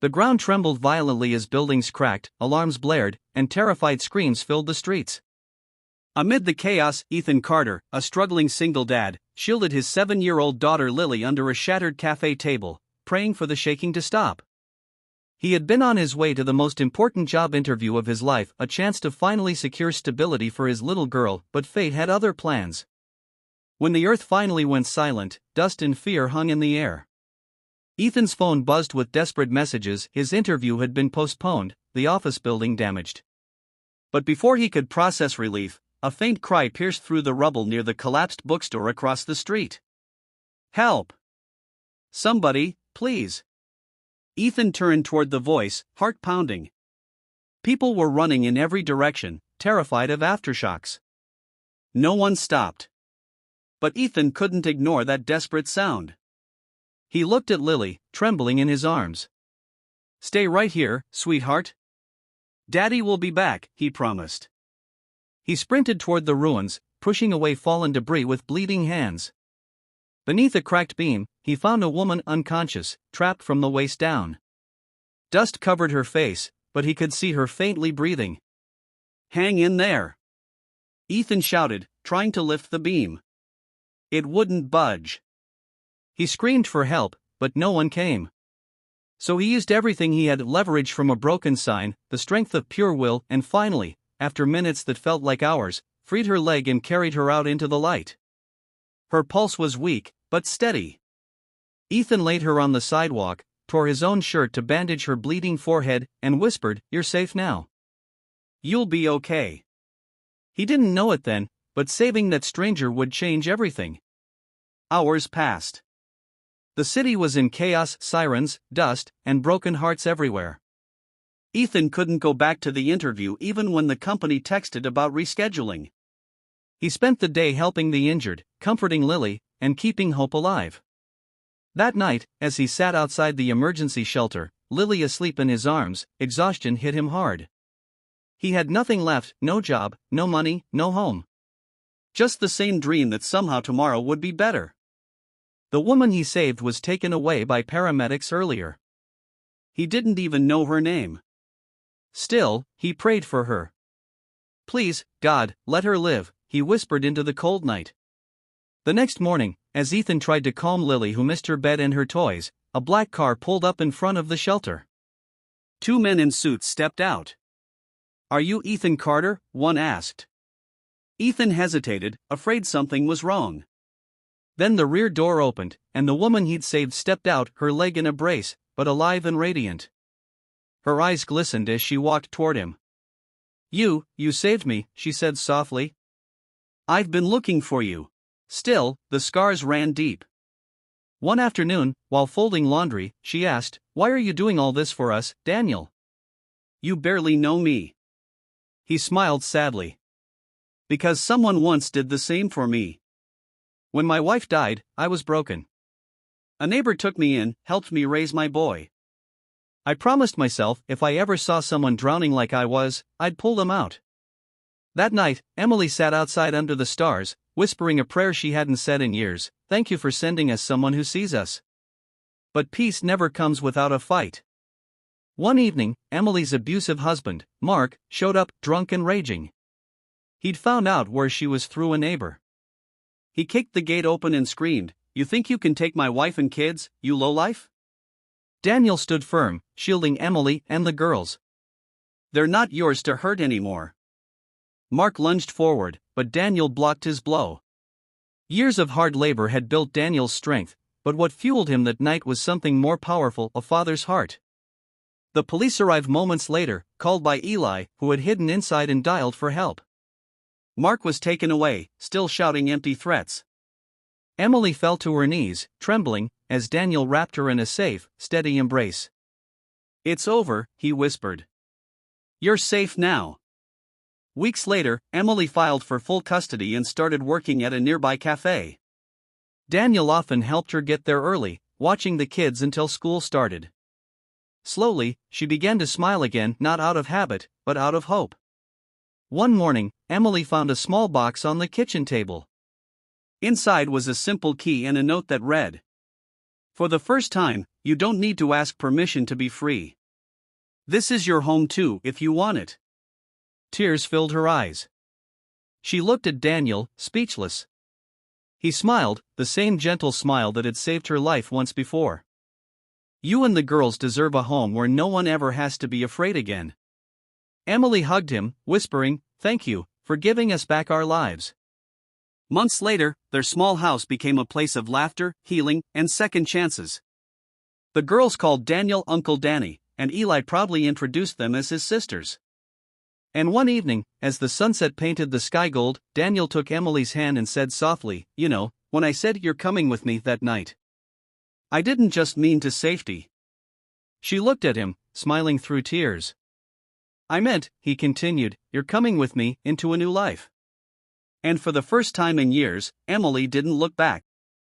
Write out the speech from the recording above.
The ground trembled violently as buildings cracked, alarms blared, and terrified screams filled the streets. Amid the chaos, Ethan Carter, a struggling single dad, shielded his 7-year-old daughter Lily under a shattered cafe table, praying for the shaking to stop. He had been on his way to the most important job interview of his life, a chance to finally secure stability for his little girl, but fate had other plans. When the earth finally went silent, dust and fear hung in the air. Ethan's phone buzzed with desperate messages. His interview had been postponed, the office building damaged. But before he could process relief, a faint cry pierced through the rubble near the collapsed bookstore across the street. "Help! Somebody, please!" Ethan turned toward the voice, heart pounding. People were running in every direction, terrified of aftershocks. No one stopped. But Ethan couldn't ignore that desperate sound. He looked at Lily, trembling in his arms. "Stay right here, sweetheart. Daddy will be back," he promised. He sprinted toward the ruins, pushing away fallen debris with bleeding hands. Beneath a cracked beam, he found a woman unconscious, trapped from the waist down. Dust covered her face, but he could see her faintly breathing. "Hang in there!" Ethan shouted, trying to lift the beam. It wouldn't budge. He screamed for help, but no one came. So he used everything he had, leverage from a broken sign, the strength of pure will, and finally, after minutes that felt like hours, freed her leg and carried her out into the light. Her pulse was weak, but steady. Ethan laid her on the sidewalk, tore his own shirt to bandage her bleeding forehead, and whispered, "You're safe now. You'll be okay." He didn't know it then, but saving that stranger would change everything. Hours passed. The city was in chaos, sirens, dust, and broken hearts everywhere. Ethan couldn't go back to the interview even when the company texted about rescheduling. He spent the day helping the injured, comforting Lily, and keeping hope alive. That night, as he sat outside the emergency shelter, Lily asleep in his arms, exhaustion hit him hard. He had nothing left, no job, no money, no home. Just the same dream that somehow tomorrow would be better. The woman he saved was taken away by paramedics earlier. He didn't even know her name. Still, he prayed for her. "Please, God, let her live," he whispered into the cold night. The next morning, as Ethan tried to calm Lily, who missed her bed and her toys, a black car pulled up in front of the shelter. 2 men in suits stepped out. "Are you Ethan Carter?" one asked. Ethan hesitated, afraid something was wrong. Then the rear door opened, and the woman he'd saved stepped out, her leg in a brace, but alive and radiant. Her eyes glistened as she walked toward him. You saved me," she said softly. "I've been looking for you." Still, the scars ran deep. One afternoon, while folding laundry, she asked, "Why are you doing all this for us, Daniel? You barely know me." He smiled sadly. "Because someone once did the same for me. When my wife died, I was broken. A neighbor took me in, helped me raise my boy. I promised myself if I ever saw someone drowning like I was, I'd pull them out." That night, Emily sat outside under the stars, whispering a prayer she hadn't said in years. "Thank you for sending us someone who sees us." But peace never comes without a fight. One evening, Emily's abusive husband, Mark, showed up, drunk and raging. He'd found out where she was through a neighbor. He kicked the gate open and screamed, "You think you can take my wife and kids, you lowlife?" Daniel stood firm, shielding Emily and the girls. "They're not yours to hurt anymore." Mark lunged forward, but Daniel blocked his blow. Years of hard labor had built Daniel's strength, but what fueled him that night was something more powerful, a father's heart. The police arrived moments later, called by Eli, who had hidden inside and dialed for help. Mark was taken away, still shouting empty threats. Emily fell to her knees, trembling, as Daniel wrapped her in a safe, steady embrace. "It's over," he whispered. "You're safe now." Weeks later, Emily filed for full custody and started working at a nearby cafe. Daniel often helped her get there early, watching the kids until school started. Slowly, she began to smile again, not out of habit, but out of hope. One morning, Emily found a small box on the kitchen table. Inside was a simple key and a note that read, "For the first time, you don't need to ask permission to be free. This is your home too if you want it. Tears filled her eyes. She looked at Daniel, speechless. He smiled, the same gentle smile that had saved her life once before. You and the girls deserve a home where no one ever has to be afraid again. Emily hugged him, whispering, "Thank you for giving us back our lives." Months later, their small house became a place of laughter, healing, and second chances. The girls called Daniel Uncle Danny, and Eli proudly introduced them as his sisters. And one evening, as the sunset painted the sky gold, Daniel took Emily's hand and said softly, "You know, when I said you're coming with me that night, I didn't just mean to safety." She looked at him, smiling through tears. "I meant," he continued, "you're coming with me into a new life." And for the first time in years, Emily didn't look back.